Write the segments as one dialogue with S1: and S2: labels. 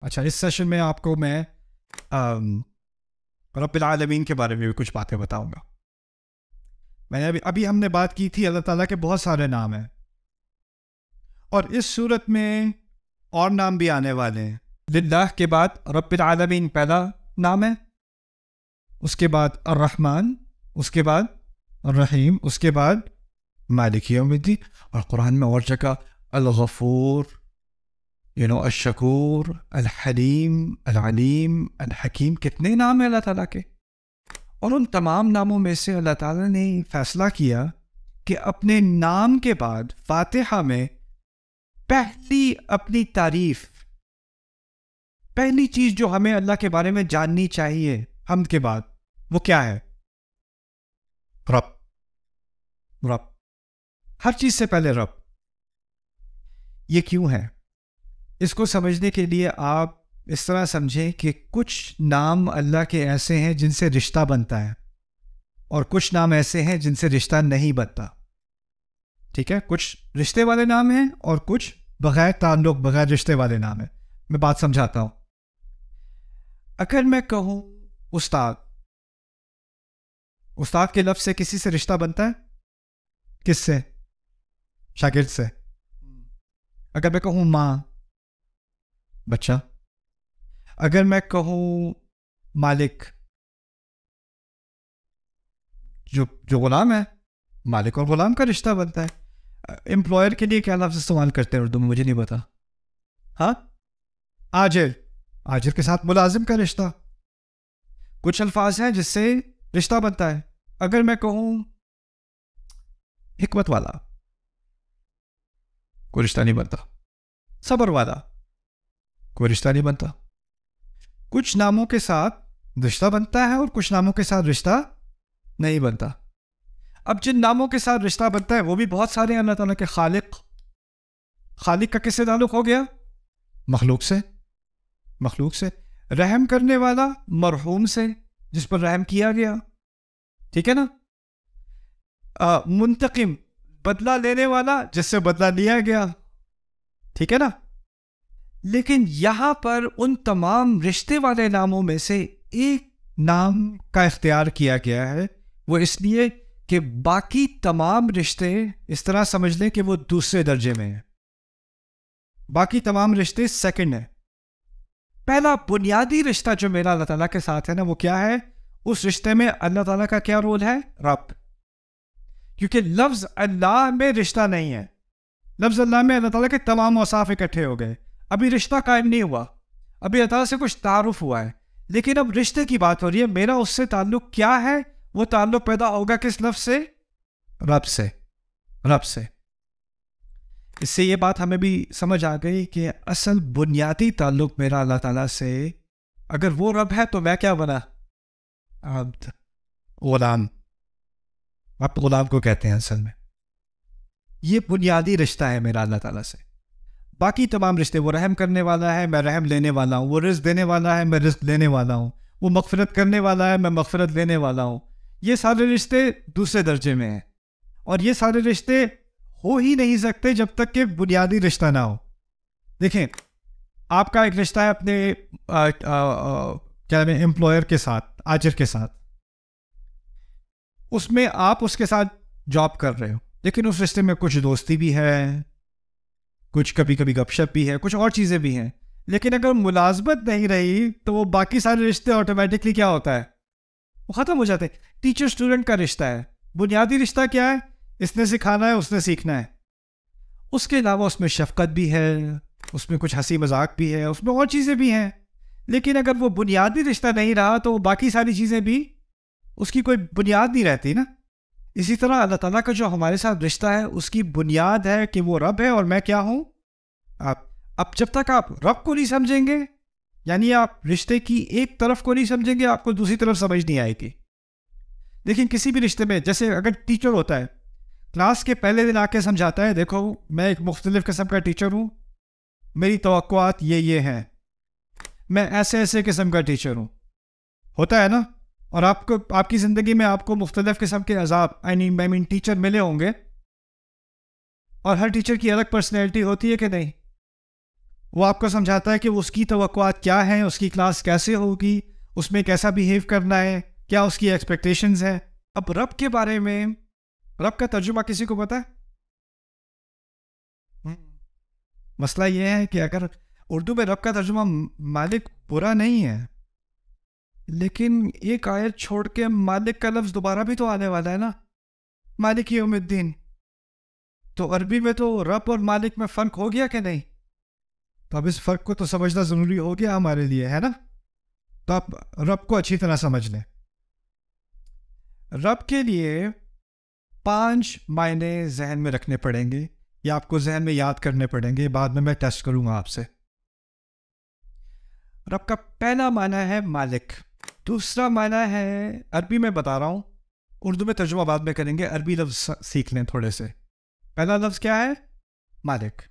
S1: اچھا، اس سیشن میں آپ کو میں رب العالمین کے بارے میں بھی کچھ باتیں بتاؤں گا. میں نے ابھی ہم نے بات کی تھی اللہ تعالیٰ کے بہت سارے نام ہیں، اور اس صورت میں اور نام بھی آنے والے ہیں. للہ کے بعد رب العالمین پہلا نام ہے، اس کے بعد الرحمن، اس کے بعد الرحیم، اس کے بعد مالک یوم الدین، اور قرآن میں اور جگہ الغفور، الشکور، الحلیم، العلیم، الحکیم. کتنے نام ہیں اللہ تعالیٰ کے، اور ان تمام ناموں میں سے اللہ تعالیٰ نے فیصلہ کیا کہ اپنے نام کے بعد فاتحہ میں پہلی اپنی تعریف، پہلی چیز جو ہمیں اللہ کے بارے میں جاننی چاہیے حمد کے بعد، وہ کیا ہے؟ رب. ہر چیز سے پہلے رب. یہ کیوں ہے؟ اس کو سمجھنے کے لیے آپ اس طرح سمجھیں کہ کچھ نام اللہ کے ایسے ہیں جن سے رشتہ بنتا ہے، اور کچھ نام ایسے ہیں جن سے رشتہ نہیں بنتا. ٹھیک ہے؟ کچھ رشتے والے نام ہیں اور کچھ بغیر تعلق، بغیر رشتے والے نام ہیں. میں بات سمجھاتا ہوں. اگر میں کہوں استاد کے لفظ سے کسی سے رشتہ بنتا ہے؟ کس سے؟ شاگرد سے. اگر میں کہوں ماں، بچہ. اگر میں کہوں مالک، جو غلام ہے، مالک اور غلام کا رشتہ بنتا ہے. امپلائر کے لیے کیا لفظ استعمال کرتے ہیں اردو میں؟ مجھے نہیں پتا. ہاں، آجر کے ساتھ ملازم کا رشتہ. کچھ الفاظ ہیں جس سے رشتہ بنتا ہے. اگر میں کہوں حکمت والا، کوئی رشتہ نہیں بنتا. صبر والا، کوئی رشتہ نہیں بنتا. کچھ ناموں کے ساتھ رشتہ بنتا ہے اور کچھ ناموں کے ساتھ رشتہ نہیں بنتا. اب جن ناموں کے ساتھ رشتہ بنتا ہے وہ بھی بہت سارے ہیں. اللہ تعالیٰ کے خالق کا کس سے تعلق ہو گیا؟ مخلوق سے. رحم کرنے والا، مرحوم سے، جس پر رحم کیا گیا. ٹھیک ہے نا؟ منتقم، بدلہ لینے والا، جس سے بدلہ لیا گیا. ٹھیک ہے نا؟ لیکن یہاں پر ان تمام رشتے والے ناموں میں سے ایک نام کا اختیار کیا گیا ہے. وہ اس لیے کہ باقی تمام رشتے اس طرح سمجھ لیں کہ وہ دوسرے درجے میں ہیں. باقی تمام رشتے سیکنڈ ہیں. پہلا بنیادی رشتہ جو میرا اللہ تعالیٰ کے ساتھ ہے نا، وہ کیا ہے؟ اس رشتے میں اللہ تعالیٰ کا کیا رول ہے؟ رب. کیونکہ لفظ اللہ میں رشتہ نہیں ہے. لفظ اللہ میں اللہ تعالیٰ کے تمام اوصاف اکٹھے ہو گئے. ابھی رشتہ قائم نہیں ہوا، ابھی اللہ تعالیٰ سے کچھ تعارف ہوا ہے، لیکن اب رشتے کی بات ہو رہی ہے. میرا اس سے تعلق کیا ہے؟ وہ تعلق پیدا ہوگا کس لفظ سے؟ رب سے. اس سے یہ بات ہمیں بھی سمجھ آ گئی کہ اصل بنیادی تعلق میرا اللہ تعالیٰ سے، اگر وہ رب ہے تو میں کیا بنا؟ عبد، غلام. آپ غلام کو کہتے ہیں اصل میں. یہ بنیادی رشتہ ہے میرا اللہ تعالیٰ سے. باقی تمام رشتے، وہ رحم کرنے والا ہے، میں رحم لینے والا ہوں. وہ رزق دینے والا ہے، میں رزق لینے والا ہوں. وہ مغفرت کرنے والا ہے، میں مغفرت لینے والا ہوں. یہ سارے رشتے دوسرے درجے میں ہیں، اور یہ سارے رشتے ہو ہی نہیں سکتے جب تک کہ بنیادی رشتہ نہ ہو. دیکھیں، آپ کا ایک رشتہ ہے اپنے امپلائر کے ساتھ، آجر کے ساتھ. اس میں آپ اس کے ساتھ جاب کر رہے ہو، لیکن اس رشتے میں کچھ دوستی بھی ہے، کچھ کبھی گپ شپ بھی ہے، کچھ اور چیزیں بھی ہیں. لیکن اگر ملازمت نہیں رہی تو وہ باقی سارے رشتے آٹومیٹکلی کیا ہوتا ہے؟ وہ ختم ہو جاتے ہیں. ٹیچر اسٹوڈنٹ کا رشتہ ہے. بنیادی رشتہ کیا ہے؟ اس نے سکھانا ہے، اس نے سیکھنا ہے. اس کے علاوہ اس میں شفقت بھی ہے، اس میں کچھ ہنسی مذاق بھی ہے، اس میں اور چیزیں بھی ہیں. لیکن اگر وہ بنیادی رشتہ نہیں رہا تو وہ باقی ساری چیزیں بھی، اس کی کوئی بنیاد نہیں رہتی نا. اسی طرح اللہ تعالیٰ کا جو ہمارے ساتھ رشتہ ہے، اس کی بنیاد ہے کہ وہ رب ہے اور میں کیا ہوں؟ آپ. اب جب تک آپ رب کو نہیں سمجھیں گے، یعنی آپ رشتے کی ایک طرف کو نہیں سمجھیں گے، آپ کو دوسری طرف سمجھ نہیں آئے گی. لیکن کسی بھی رشتے میں، جیسے اگر ٹیچر ہوتا ہے، کلاس کے پہلے دن آ کے سمجھاتا ہے، دیکھو میں ایک مختلف قسم کا ٹیچر ہوں، میری توقعات یہ ہیں، میں ایسے قسم کا ٹیچر ہوں. ہوتا ہے نا؟ اور آپ کی زندگی میں آپ کو مختلف قسم کے عذاب ٹیچر ملے ہوں گے، اور ہر ٹیچر کی الگ پرسنالٹی ہوتی ہے کہ نہیں؟ وہ آپ کو سمجھاتا ہے کہ اس کی توقعات کیا ہیں، اس کی کلاس کیسے ہوگی، اس میں کیسا بیہیو کرنا ہے، کیا اس کی ایکسپیکٹیشنز ہیں. اب رب کے بارے میں، رب کا ترجمہ کسی کو پتہ ہے؟ مسئلہ یہ ہے کہ اگر اردو میں رب کا ترجمہ مالک برا نہیں ہے، لیکن ایک آیت چھوڑ کے مالک کا لفظ دوبارہ بھی تو آنے والا ہے نا، مالک یوم الدین. تو عربی میں تو رب اور مالک میں فرق ہو گیا کہ نہیں؟ تو اب اس فرق کو تو سمجھنا ضروری ہو گیا ہمارے لیے، ہے نا؟ تو آپ رب کو اچھی طرح سمجھ لیں. رب کے لیے 5 معنی ذہن میں رکھنے پڑیں گے، یا آپ کو ذہن میں یاد کرنے پڑیں گے، بعد میں ٹیسٹ کروں گا آپ سے. رب کا پہلا معنی ہے مالک. دوسرا معنی ہے، عربی میں بتا رہا ہوں، اردو میں ترجمہ بعد میں کریں گے، عربی لفظ سیکھ لیں تھوڑے سے. پہلا لفظ کیا ہے؟ مالک.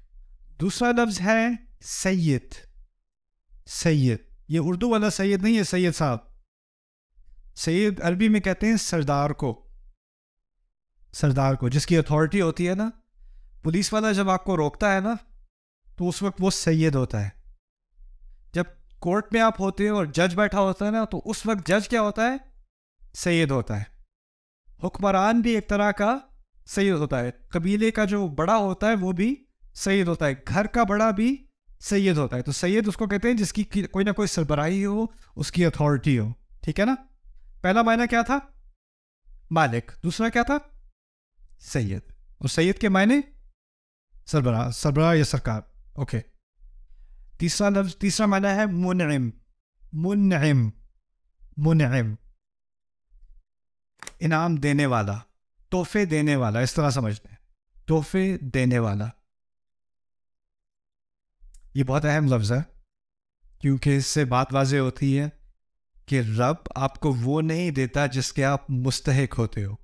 S1: دوسرا لفظ ہے سید. سید، یہ اردو والا سید نہیں ہے، سید صاحب. سید عربی میں کہتے ہیں سردار کو. سردار کو، جس کی اتھارٹی ہوتی ہے نا. پولیس والا جب آپ کو روکتا ہے نا، تو اس وقت وہ سید ہوتا ہے. جب کورٹ میں آپ ہوتے ہیں اور جج بیٹھا ہوتا ہے نا، تو اس وقت جج کیا ہوتا ہے؟ سید ہوتا ہے. حکمران بھی ایک طرح کا سید ہوتا ہے. قبیلے کا جو بڑا ہوتا ہے وہ بھی سید ہوتا ہے. گھر کا بڑا بھی سید ہوتا ہے. تو سید اس کو کہتے ہیں جس کی کوئی نہ کوئی سربراہی ہو، اس کی اتھارٹی ہو. ٹھیک ہے نا؟ پہلا معنی کیا تھا؟ مالک. دوسرا کیا تھا؟ سید. اور سید کے معنی سربراہ، سربراہ یا سرکار. اوکے. تیسرا معنی ہے منعم. منعم، منعم، انعام دینے والا، تحفے دینے والا، اس طرح سمجھتے ہیں، تحفے دینے والا. یہ بہت اہم لفظ ہے، کیونکہ اس سے بات واضح ہوتی ہے کہ رب آپ کو وہ نہیں دیتا جس کے آپ مستحق ہوتے ہو.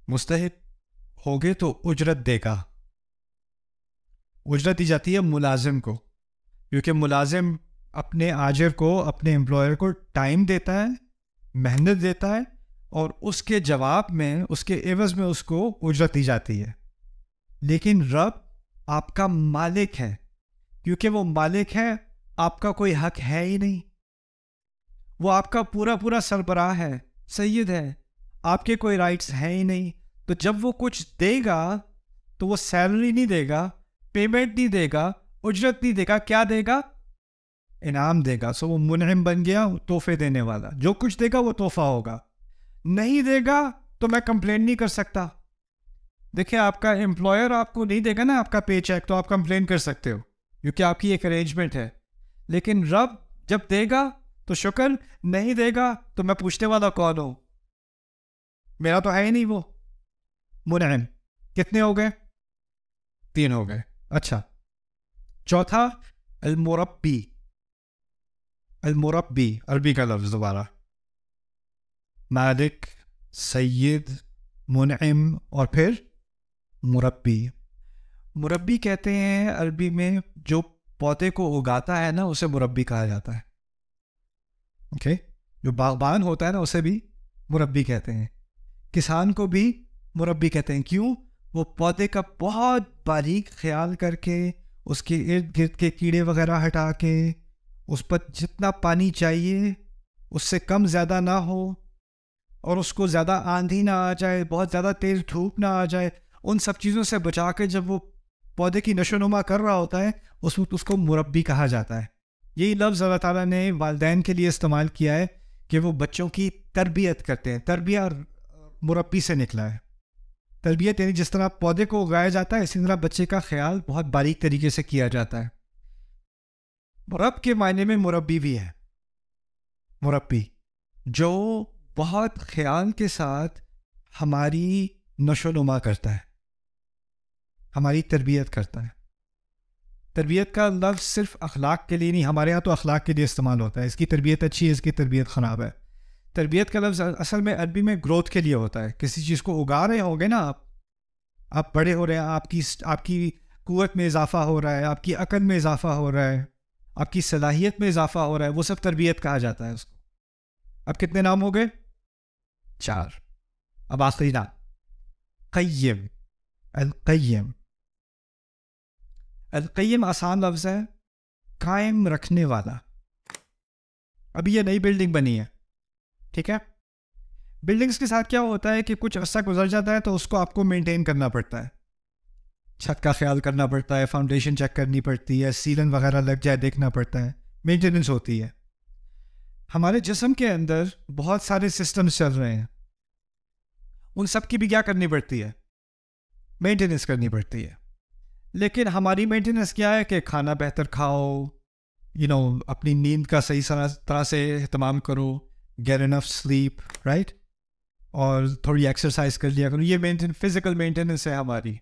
S1: مستحق ہوگے تو اجرت دے گا. اجرت دی جاتی ہے ملازم کو، کیونکہ ملازم اپنے آجر کو، اپنے امپلائر کو ٹائم دیتا ہے، محنت دیتا ہے، اور اس کے جواب میں، اس کے عوض میں اس کو اجرت دی جاتی ہے. لیکن رب آپ کا مالک ہے. کیونکہ وہ مالک ہے، آپ کا کوئی حق ہے ہی نہیں. وہ آپ کا پورا پورا سربراہ ہے، سید ہے. آپ کے کوئی رائٹس ہیں ہی نہیں. تو جب وہ کچھ دے گا تو وہ سیلری نہیں دے گا، پیمنٹ نہیں دے گا، اجرت نہیں دے گا. کیا دے گا؟ انعام دے گا. سو وہ منعم بن گیا، تحفے دینے والا. جو کچھ دے گا وہ تحفہ ہوگا. نہیں دے گا تو میں کمپلین نہیں کر سکتا. دیکھیں، آپ کا امپلائر آپ کو نہیں دے گا نا آپ کا پے چیک، تو آپ کمپلین کر سکتے ہو، کیونکہ آپ کی ایک ارینجمنٹ ہے. لیکن رب جب دے گا تو شکر، نہیں دے گا تو میں پوچھنے والا کون ہوں؟ میرا تو ہے ہی نہیں وہ. منعم. کتنے ہو گئے؟ 3 ہو گئے. اچھا، چوتھا المربی. المربی عربی کا لفظ دوبارہ. مالک، سید، منعم، اور پھر مربی. مربی کہتے ہیں عربی میں جو پودے کو اگاتا ہے نا، اسے مربی کہا جاتا ہے. اوکے. جو باغبان ہوتا ہے نا، اسے بھی مربی کہتے ہیں. کسان کو بھی مربی کہتے ہیں. کیوں؟ وہ پودے کا بہت باریک خیال کر کے، اس کے ارد گرد کے کیڑے وغیرہ ہٹا کے، اس پر جتنا پانی چاہیے اس سے کم زیادہ نہ ہو، اور اس کو زیادہ آندھی نہ آ جائے، بہت زیادہ تیز دھوپ نہ آ جائے، ان سب چیزوں سے بچا کے جب وہ پودے کی نشو نما کر رہا ہوتا ہے، اس وقت اس کو مربی کہا جاتا ہے. یہی لفظ اللہ تعالیٰ نے والدین کے لیے استعمال کیا ہے کہ وہ بچوں کی تربیت کرتے ہیں. تربیہ اور مربی سے نکلا ہے. تربیت یعنی جس طرح پودے کو اگایا جاتا ہے، اسی طرح بچے کا خیال بہت باریک طریقے سے کیا جاتا ہے. رب کے معنی میں مربی بھی ہے. مربی جو بہت خیال کے ساتھ ہماری نشو نما کرتا ہے، ہماری تربیت کرتا ہے. تربیت کا لفظ صرف اخلاق کے لیے نہیں، ہمارے ہاں تو اخلاق کے لیے استعمال ہوتا ہے. اس کی تربیت اچھی ہے، اس کی تربیت خراب ہے. تربیت کا لفظ اصل میں عربی میں گروتھ کے لیے ہوتا ہے. کسی چیز کو اگا رہے ہوں گے نا آپ بڑے ہو رہے ہیں، آپ کی قوت میں اضافہ ہو رہا ہے، آپ کی عقل میں اضافہ ہو رہا ہے، آپ کی صلاحیت میں اضافہ ہو رہا ہے، وہ سب تربیت کہا جاتا ہے اس کو. اب کتنے نام ہو گئے؟ 4. اب آخری نام قیم. القیم. القیم آسان لفظ ہے، قائم رکھنے والا. ابھی یہ نئی بلڈنگ بنی ہے، ٹھیک ہے. بلڈنگس کے ساتھ کیا ہوتا ہے کہ کچھ عرصہ گزر جاتا ہے تو اس کو آپ کو مینٹین کرنا پڑتا ہے، چھت کا خیال کرنا پڑتا ہے، فاؤنڈیشن چیک کرنی پڑتی ہے، سیلن وغیرہ لگ جائے دیکھنا پڑتا ہے، مینٹیننس ہوتی ہے. ہمارے جسم کے اندر بہت سارے سسٹمز چل رہے ہیں، ان سب کی بھی کیا کرنی پڑتی ہے؟ مینٹیننس کرنی پڑتی ہے. لیکن ہماری مینٹیننس کیا ہے کہ کھانا بہتر کھاؤ، اپنی نیند کا صحیح طرح سے اہتمام کرو، گیٹ انف سلیپ، رائٹ، اور تھوڑی ایکسرسائز کر لیا کرو. یہ فزیکل مینٹیننس ہے ہماری.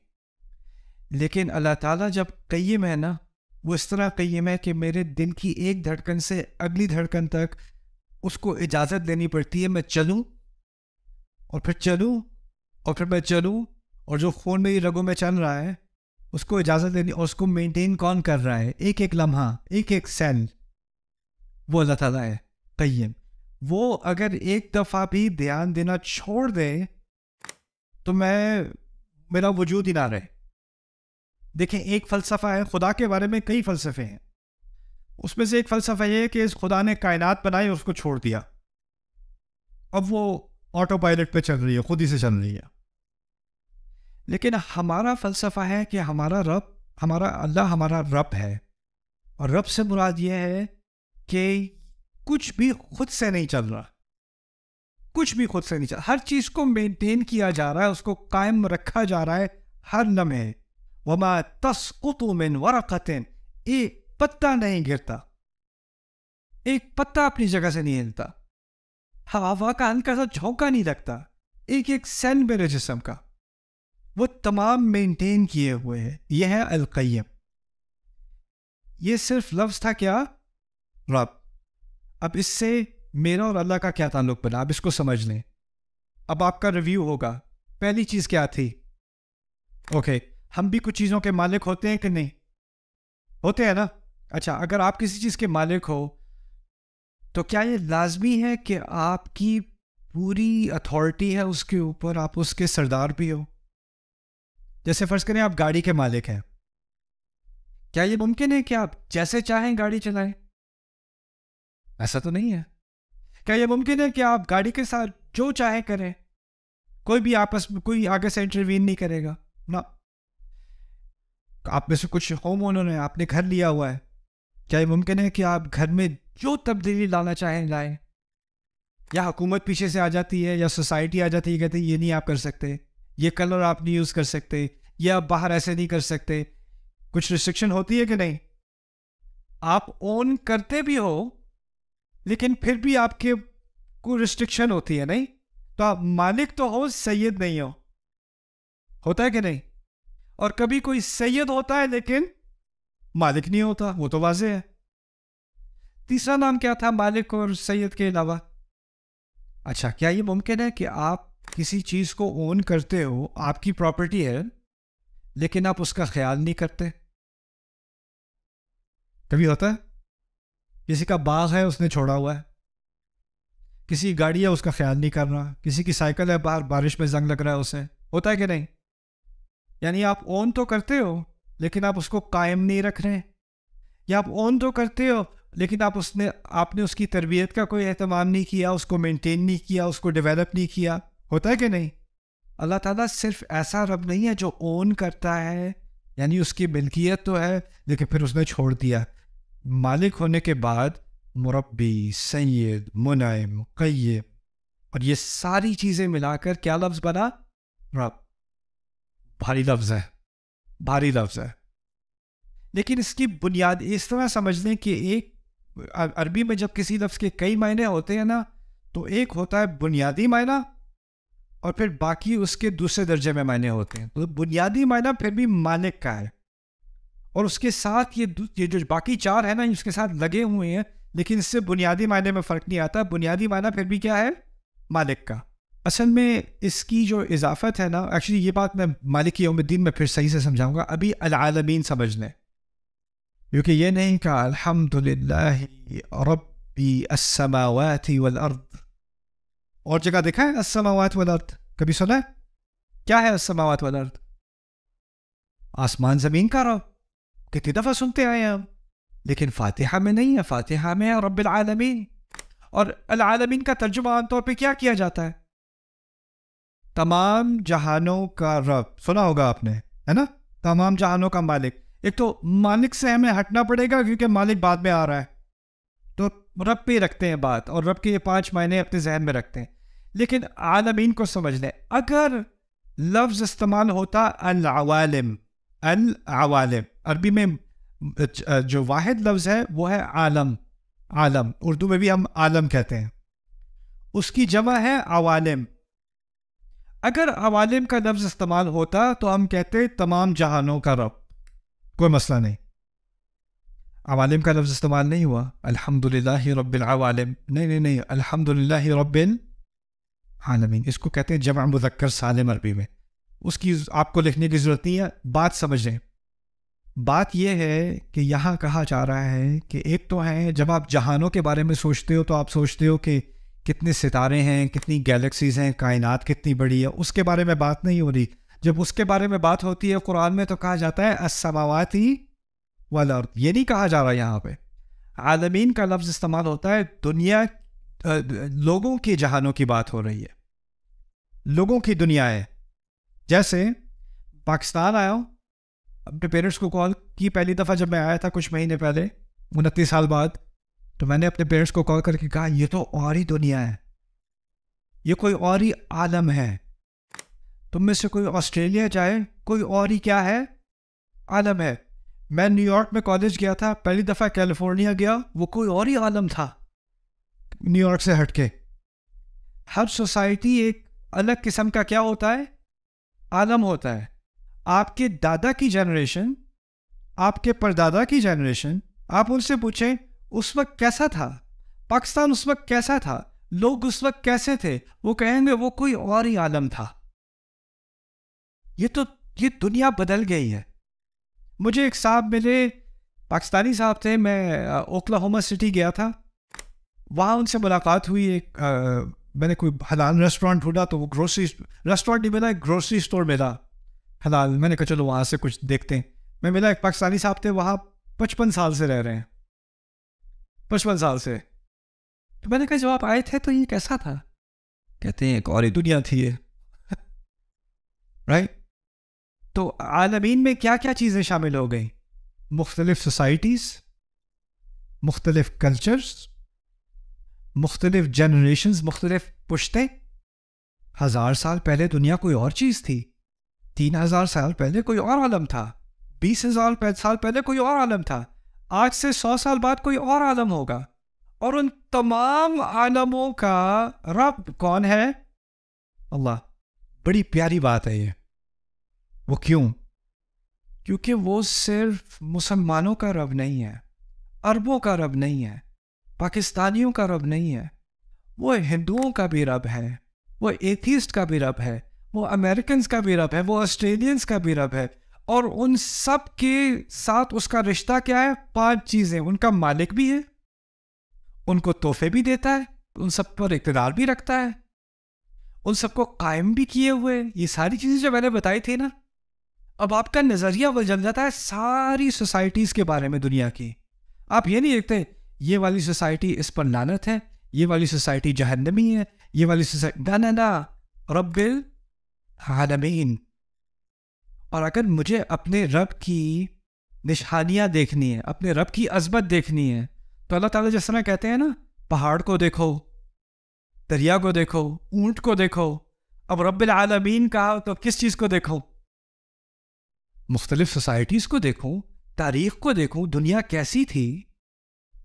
S1: لیکن اللہ تعالیٰ جب قیم ہے نا، وہ اس طرح قیم ہے کہ میرے دل کی ایک دھڑکن سے اگلی دھڑکن تک اس کو اجازت دینی پڑتی ہے میں چلوں، اور پھر چلوں، اور پھر میں چلوں، اور جو خون میری رگوں میں چل رہا ہے اس کو اجازت دینی، اور اس کو مینٹین کون کر رہا ہے؟ ایک ایک لمحہ، ایک ایک سیل، وہ اللہ تعالیٰ ہے قیم. وہ اگر ایک دفعہ بھی دھیان دینا چھوڑ دے تو میرا وجود ہی نہ رہے. دیکھیں، ایک فلسفہ ہے، خدا کے بارے میں کئی فلسفے ہیں، اس میں سے ایک فلسفہ یہ ہے کہ اس خدا نے کائنات بنائی اور اس کو چھوڑ دیا، اب وہ آٹو پائلٹ پہ چل رہی ہے، خود ہی سے چل رہی ہے. لیکن ہمارا فلسفہ ہے کہ ہمارا اللہ ہمارا رب ہے، اور رب سے مراد یہ ہے کہ کچھ بھی خود سے نہیں چل رہا، کچھ بھی خود سے نہیں چل رہا، ہر چیز کو مینٹین کیا جا رہا ہے، اس کو قائم رکھا جا رہا ہے ہر لمحے. وما تسقط من ورقۃ، ایک پتا نہیں گرتا، ایک پتا اپنی جگہ سے نہیں ہلتا، ہوا کا ہلکا سا جھونکا نہیں لگتا، ایک ایک سیل میرے جسم کا وہ تمام مینٹین کیے ہوئے ہیں. یہ ہے القیم. یہ صرف لفظ تھا کیا؟ رب. اب اس سے میرا اور اللہ کا کیا تعلق بنا؟ اب اس کو سمجھ لیں. اب آپ کا ریویو ہوگا. پہلی چیز کیا تھی؟ اوکے، ہم بھی کچھ چیزوں کے مالک ہوتے ہیں کہ نہیں؟ ہوتے ہیں نا. اچھا، اگر آپ کسی چیز کے مالک ہو تو کیا یہ لازمی ہے کہ آپ کی پوری اتھارٹی ہے اس کے اوپر، آپ اس کے سردار بھی ہو؟ جیسے فرض کریں آپ گاڑی کے مالک ہیں، کیا یہ ممکن ہے کہ آپ جیسے چاہیں گاڑی چلائیں؟ ایسا تو نہیں ہے. کیا یہ ممکن ہے کہ آپ گاڑی کے ساتھ جو چاہیں کریں، کوئی بھی آپس میں کوئی آگے سے انٹروین نہیں کرے گا؟ نہ. آپ میں سے کچھ ہوم اونر ہیں، آپ نے گھر لیا ہوا ہے، کیا یہ ممکن ہے کہ آپ گھر میں جو تبدیلی لانا چاہیں لائیں؟ یا حکومت پیچھے سے آ جاتی ہے، یا سوسائٹی آ جاتی ہے، کہتے ہیں یہ نہیں آپ کر سکتے، یہ کلر آپ نہیں یوز کر سکتے، یا آپ باہر ایسے نہیں کر سکتے؟ کچھ ریسٹرکشن ہوتی ہے کہ نہیں؟ آپ اون کرتے بھی ہو لیکن پھر بھی آپ کے کوئی ریسٹرکشن ہوتی ہے، نہیں؟ تو آپ مالک تو ہو، سید نہیں ہو. ہوتا ہے کہ نہیں؟ اور کبھی کوئی سید ہوتا ہے لیکن مالک نہیں ہوتا، وہ تو واضح ہے. تیسرا نام کیا تھا مالک اور سید کے علاوہ؟ اچھا، کیا یہ ممکن ہے کہ آپ کسی چیز کو اون کرتے ہو، آپ کی پراپرٹی ہے، لیکن آپ اس کا خیال نہیں کرتے؟ کبھی ہوتا ہے؟ کسی کا باغ ہے، اس نے چھوڑا ہوا ہے، کسی گاڑی ہے، اس کا خیال نہیں کر رہا، کسی کی سائیکل ہے، باہر بارش میں زنگ لگ رہا ہے اسے. ہوتا ہے کہ نہیں؟ یعنی آپ اون تو کرتے ہو لیکن آپ اس کو قائم نہیں رکھ رہے، یا آپ اون تو کرتے ہو لیکن آپ نے اس کی تربیت کا کوئی اہتمام نہیں کیا، اس کو مینٹین نہیں کیا، اس کو ڈیولپ نہیں کیا. ہوتا ہے کہ نہیں؟ اللہ تعالیٰ صرف ایسا رب نہیں ہے جو اون کرتا ہے، یعنی اس کی ملکیت تو ہے لیکن پھر اس نے چھوڑ دیا. مالک ہونے کے بعد مربی، سید، منعم، قیم، اور یہ ساری چیزیں ملا کر کیا لفظ بنا؟ رب. بھاری لفظ ہے، بھاری لفظ ہے. لیکن اس کی بنیاد اس طرح سمجھ لیں کہ ایک عربی میں جب کسی لفظ کے کئی معنی ہوتے ہیں نا، تو ایک ہوتا ہے بنیادی معنی، اور پھر باقی اس کے دوسرے درجے میں معنی ہوتے ہیں. تو بنیادی معنی پھر بھی مالک کا ہے، اور اس کے ساتھ یہ جو باقی چار ہے نا، اس کے ساتھ لگے ہوئے ہیں، لیکن اس سے بنیادی معنی میں فرق نہیں آتا. بنیادی معنی پھر بھی کیا ہے؟ مالک کا. اصل میں اس کی جو اضافت ہے نا، ایکچولی یہ بات میں مالک یوم الدین میں پھر صحیح سے سمجھاؤں گا، ابھی العالمین سمجھ لیں، کیونکہ یہ نہیں کہا الحمدللہ ربی السماوات والارض. اور جگہ دیکھا ہے السماوات والارض؟ کبھی سنا ہے؟ کیا ہے السماوات والارض؟ آسمان زمین کا رب. کتنی دفعہ سنتے آئے ہیں ہم، لیکن فاتحہ میں نہیں ہے. فاتحہ میں ہے رب العالمین. اور العالمین کا ترجمہ عام طور پہ کیا کیا جاتا ہے؟ تمام جہانوں کا رب. سنا ہوگا آپ نے، ہے نا؟ تمام جہانوں کا مالک. ایک تو مالک سے ہمیں ہٹنا پڑے گا کیونکہ مالک بعد میں آ رہا ہے، تو رب پہ رکھتے ہیں بات، اور رب کے یہ 5 معنی اپنے ذہن میں رکھتے ہیں. لیکن عالمین کو سمجھ لیں. اگر لفظ استعمال ہوتا العوالم، العوالم عربی میں جو واحد لفظ ہے وہ ہے عالم. عالم اردو میں بھی ہم عالم کہتے ہیں، اس کی جمع ہے عوالم. اگر عوالم کا لفظ استعمال ہوتا تو ہم کہتے تمام جہانوں کا رب، کوئی مسئلہ نہیں. عوالم کا لفظ استعمال نہیں ہوا. الحمدللہ رب العوالم، نہیں، الحمدللہ رب العالمین. اس کو کہتے ہیں جمع مذکر سالم عربی میں. اس کی آپ کو لکھنے کی ضرورت نہیں ہے، بات سمجھیں. بات یہ ہے کہ یہاں کہا جا رہا ہے کہ ایک تو ہے جب آپ جہانوں کے بارے میں سوچتے ہو تو آپ سوچتے ہو کہ کتنے ستارے ہیں، کتنی گیلیکسیز ہیں، کائنات کتنی بڑی ہے. اس کے بارے میں بات نہیں ہو رہی. جب اس کے بارے میں بات ہوتی ہے قرآن میں تو کہا جاتا ہے السماوات والارض. یہ نہیں کہا جا رہا یہاں پہ. عالمین کا لفظ استعمال ہوتا ہے دنیا، لوگوں کے جہانوں کی بات ہو رہی ہے، لوگوں کی دنیا ہے. جیسے پاکستان آیا ہوں، اپنے پیرنٹس کو کال کی پہلی دفعہ جب میں آیا تھا کچھ مہینے پہلے 29 سال بعد، تو میں نے اپنے پیرنٹس کو کال کر کے کہا یہ تو اور ہی دنیا ہے، یہ کوئی اور ہی عالم ہے. تم میں سے کوئی آسٹریلیا جائے، کوئی اور ہی کیا ہے، عالم ہے. میں نیو یارک میں کالج گیا تھا، پہلی دفعہ کیلیفورنیا گیا، وہ کوئی اور ہی عالم تھا نیو یارک سے ہٹ کے. ہر سوسائٹی ایک الگ قسم کا کیا ہوتا ہے، عالم ہوتا ہے. آپ کے دادا کی جنریشن، آپ کے پردادا کی جنریشن، آپ ان سے پوچھیں اس وقت کیسا تھا، پاکستان اس وقت کیسا تھا، لوگ اس وقت کیسے تھے، وہ کہیں گے وہ کوئی اور ہی عالم تھا. یہ دنیا بدل گئی ہے. مجھے ایک صاحب ملے، پاکستانی صاحب تھے، میں اوکلاہوما سٹی گیا تھا، وہاں ان سے ملاقات ہوئی. ایک میں نے کوئی حلال ریسٹورینٹ ڈھونڈا تو وہ گروسری ریسٹورینٹ نہیں ملا، ایک گروسری اسٹور ملا حلال. میں نے کہا چلو وہاں سے کچھ دیکھتے ہیں. میں ملا، ایک پاکستانی صاحب تھے، وہاں 55 سال سے رہ رہے ہیں، 55 سال سے. تو میں نے کہا جب آپ آئے تھے تو یہ کیسا تھا؟ کہتے ہیں ایک اور ہی دنیا تھی یہ. رائٹ. تو عالمین میں کیا کیا چیزیں شامل ہو گئیں؟ مختلف سوسائٹیز، مختلف کلچرز، مختلف جنریشنز، مختلف پشتیں. 1000 سال پہلے دنیا کوئی اور چیز تھی، 3000 سال پہلے کوئی اور عالم تھا، 20,000 سال پہلے کوئی اور عالم تھا، آج سے 100 سال بعد کوئی اور عالم ہوگا. اور ان تمام عالموں کا رب کون ہے؟ اللہ. بڑی پیاری بات ہے یہ. وہ کیوں؟ کیونکہ وہ صرف مسلمانوں کا رب نہیں ہے، عربوں کا رب نہیں ہے، پاکستانیوں کا رب نہیں ہے، وہ ہندوؤں کا بھی رب ہے، وہ ایتھیسٹ کا بھی رب ہے، وہ امریکنز کا بھی رب ہے، وہ آسٹریلینز کا بھی رب ہے. اور ان سب کے ساتھ اس کا رشتہ کیا ہے؟ 5 چیزیں. ان کا مالک بھی ہے، ان کو تحفے بھی دیتا ہے، ان سب پر اقتدار بھی رکھتا ہے، ان سب کو قائم بھی کیے ہوئے. یہ ساری چیزیں جو میں نے بتائی تھی نا، اب آپ کا نظریہ بدل جاتا ہے ساری سوسائٹیز کے بارے میں دنیا کی. آپ یہ نہیں دیکھتے یہ والی سوسائٹی اس پر لعنت ہے، یہ والی سوسائٹی جہنمی ہے، یہ والی سوسائٹی نا رب العالمین. اور اگر مجھے اپنے رب کی نشانیاں دیکھنی ہے، اپنے رب کی عظمت دیکھنی ہے، تو اللہ تعالیٰ جس طرح کہتے ہیں نا، پہاڑ کو دیکھو، دریا کو دیکھو، اونٹ کو دیکھو. اب رب العالمین کہا تو کس چیز کو دیکھو؟ مختلف سوسائٹیز کو دیکھوں، تاریخ کو دیکھوں، دنیا کیسی تھی،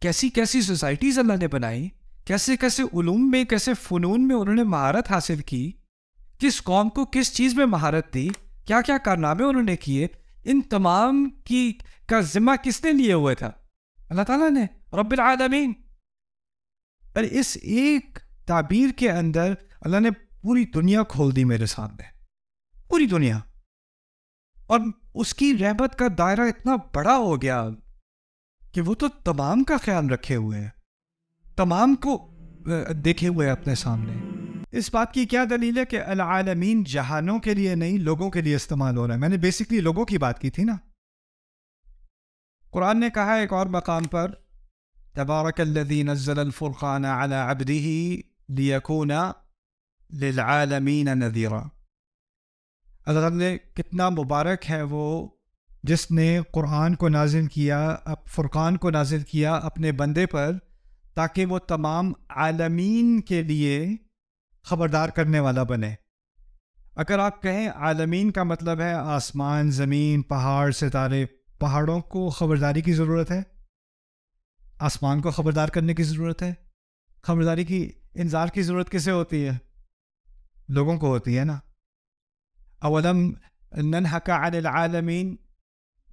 S1: کیسی کیسی سوسائٹیز اللہ نے بنائی، کیسے کیسے علوم میں، کیسے فنون میں انہوں نے مہارت حاصل کی، کس قوم کو کس چیز میں مہارت دی، کیا کیا کارنامے انہوں نے کیے. ان تمام کی کا ذمہ کس نے لیے ہوئے تھا؟ اللہ تعالیٰ نے، رب العالمین. اور اس ایک تعبیر کے اندر اللہ نے پوری دنیا کھول دی میرے سامنے، پوری دنیا. اور اس کی رحمت کا دائرہ اتنا بڑا ہو گیا کہ وہ تو تمام کا خیال رکھے ہوئے ہیں، تمام کو دیکھے ہوئے اپنے سامنے. اس بات کی کیا دلیل ہے کہ العالمین جہانوں کے لیے نہیں، لوگوں کے لیے استعمال ہو رہا ہے؟ میں نے بیسکلی لوگوں کی بات کی تھی نا. قرآن نے کہا ایک اور مقام پر تبارک الذی نزل الفرقان علی عبدہ لیکون للعالمین نذیرا. اللہ تعالیٰ نے کتنا مبارک ہے وہ جس نے قرآن کو نازل کیا، فرقان کو نازل کیا اپنے بندے پر تاکہ وہ تمام عالمین کے لیے خبردار کرنے والا بنے. اگر آپ کہیں عالمین کا مطلب ہے آسمان، زمین، پہاڑ، ستارے، پہاڑوں کو خبرداری کی ضرورت ہے، آسمان کو خبردار کرنے کی ضرورت ہے. خبرداری کی، انذار کی ضرورت کسے ہوتی ہے؟ لوگوں کو ہوتی ہے نا. اولم ننہک عن العالمین،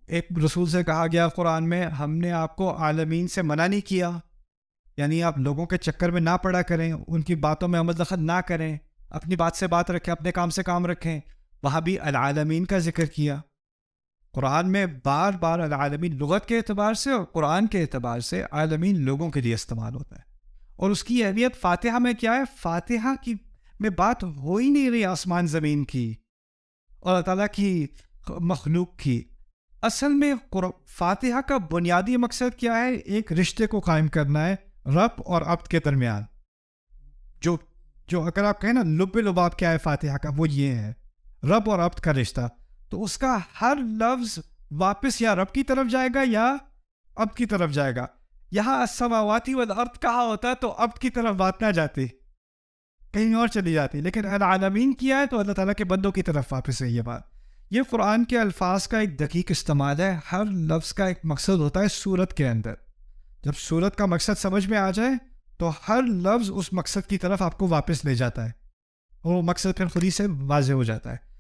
S1: ایک رسول سے کہا گیا قرآن میں ہم نے آپ کو عالمین سے منع نہیں کیا، یعنی آپ لوگوں کے چکر میں نہ پڑا کریں، ان کی باتوں میں عمل دخل نہ کریں، اپنی بات سے بات رکھیں، اپنے کام سے کام رکھیں. وہاں بھی العالمین کا ذکر کیا. قرآن میں بار بار العالمین لغت کے اعتبار سے اور قرآن کے اعتبار سے عالمین لوگوں کے لیے استعمال ہوتا ہے. اور اس کی اہمیت فاتحہ میں کیا ہے؟ فاتحہ کی میں بات ہو ہی نہیں رہی آسمان زمین کی اور اللہ تعالیٰ کی مخلوق کی. اصل میں فاتحہ کا بنیادی مقصد کیا ہے؟ ایک رشتے کو قائم کرنا ہے رب اور عبد کے درمیان. جو اگر آپ کہیں نا لب لباب کیا ہے فاتحہ کا، وہ یہ ہے رب اور عبد کا رشتہ. تو اس کا ہر لفظ واپس یا رب کی طرف جائے گا یا عبد کی طرف جائے گا. یہاں السماواتی والارض کہا ہوتا ہے تو عبد کی طرف بات نہ جاتی، کہیں اور چلی جاتی. لیکن العالمین کیا ہے تو اللہ تعالیٰ کے بندوں کی طرف واپس ہے یہ بات. یہ قرآن کے الفاظ کا ایک دقیق استعمال ہے. ہر لفظ کا ایک مقصد ہوتا ہے صورت کے اندر. جب صورت کا مقصد سمجھ میں آ جائے تو ہر لفظ اس مقصد کی طرف آپ کو واپس لے جاتا ہے اور وہ مقصد پھر خود ہی سے واضح ہو جاتا ہے.